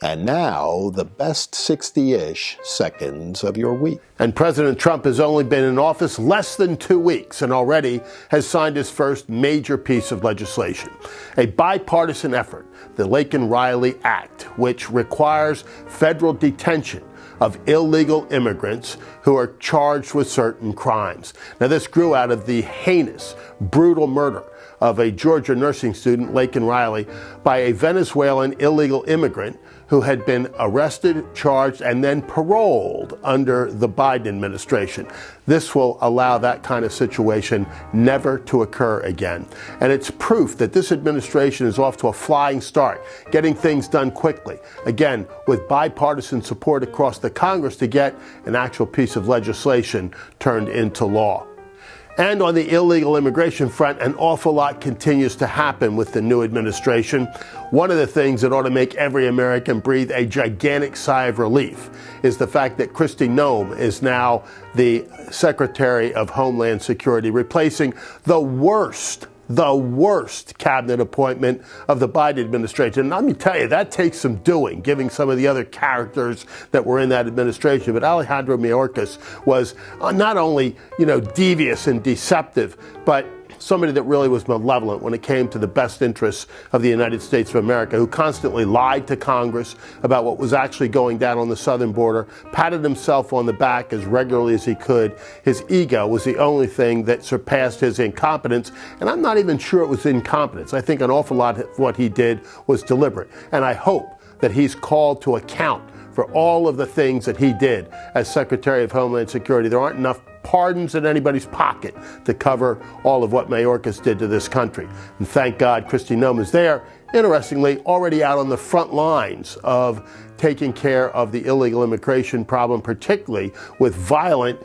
And now, the best 60-ish seconds of your week. And President Trump has only been in office less than 2 weeks and already has signed his first major piece of legislation. A bipartisan effort, the Laken Riley Act, which requires federal detention of illegal immigrants who are charged with certain crimes. Now, this grew out of the heinous, brutal murder of a Georgia nursing student, Laken Riley, by a Venezuelan illegal immigrant who had been arrested, charged, and then paroled under the Biden administration. This will allow that kind of situation never to occur again. And it's proof that this administration is off to a flying start, getting things done quickly. Again, with bipartisan support across the Congress to get an actual piece of legislation turned into law. And on the illegal immigration front, an awful lot continues to happen with the new administration. One of the things that ought to make every American breathe a gigantic sigh of relief is the fact that Kristi Noem is now the Secretary of Homeland Security, replacing the worst cabinet appointment of the Biden administration. And let me tell you, that takes some doing, given some of the other characters that were in that administration. But Alexander Mayorkas was not only, devious and deceptive, but somebody that really was malevolent when it came to the best interests of the United States of America, who constantly lied to Congress about what was actually going down on the southern border, patted himself on the back as regularly as he could. His ego was the only thing that surpassed his incompetence, and I'm not even sure it was incompetence. I think an awful lot of what he did was deliberate, and I hope that he's called to account for all of the things that he did as Secretary of Homeland Security. There aren't enough pardons in anybody's pocket to cover all of what Mayorkas did to this country. And thank God Kristi Noem is there, interestingly, already out on the front lines of taking care of the illegal immigration problem, particularly with violent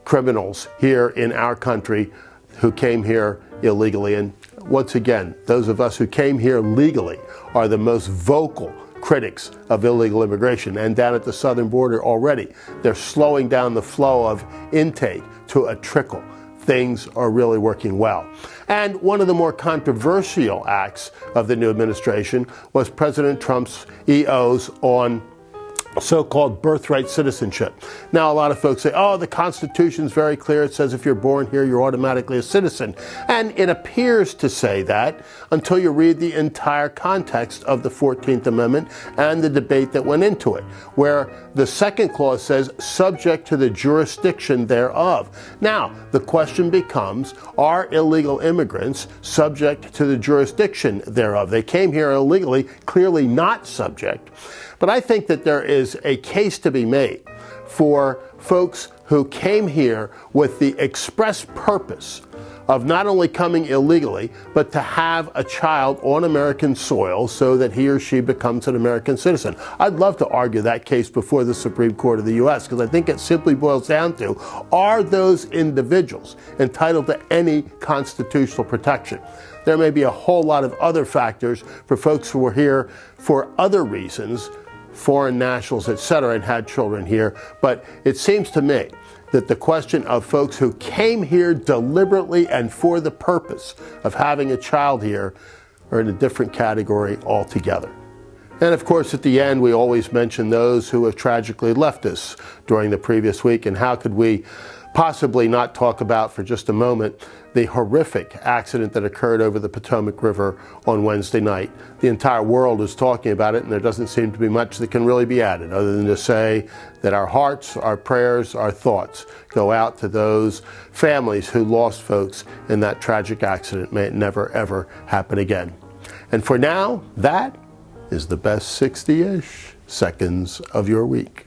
criminals here in our country who came here illegally. And once again, those of us who came here legally are the most vocal critics of illegal immigration. And down at the southern border already, they're slowing down the flow of intake to a trickle. Things are really working well. And one of the more controversial acts of the new administration was President Trump's EOs on so-called birthright citizenship. Now, a lot of folks say, the Constitution's very clear. It says if you're born here, you're automatically a citizen. And it appears to say that until you read the entire context of the 14th Amendment and the debate that went into it, where the second clause says, subject to the jurisdiction thereof. Now, the question becomes, are illegal immigrants subject to the jurisdiction thereof? They came here illegally, clearly not subject. But I think that there is a case to be made for folks who came here with the express purpose of not only coming illegally, but to have a child on American soil so that he or she becomes an American citizen. I'd love to argue that case before the Supreme Court of the U.S., because I think it simply boils down to, are those individuals entitled to any constitutional protection? There may be a whole lot of other factors for folks who were here for other reasons, foreign nationals, etc., and had children here. But it seems to me that the question of folks who came here deliberately and for the purpose of having a child here are in a different category altogether. And of course, at the end, we always mention those who have tragically left us during the previous week. And how could we possibly not talk about for just a moment the horrific accident that occurred over the Potomac River on Wednesday night? The entire world is talking about it, and there doesn't seem to be much that can really be added other than to say that our hearts, our prayers, our thoughts go out to those families who lost folks in that tragic accident. May it never, ever happen again. And for now, that is the best 60-ish seconds of your week.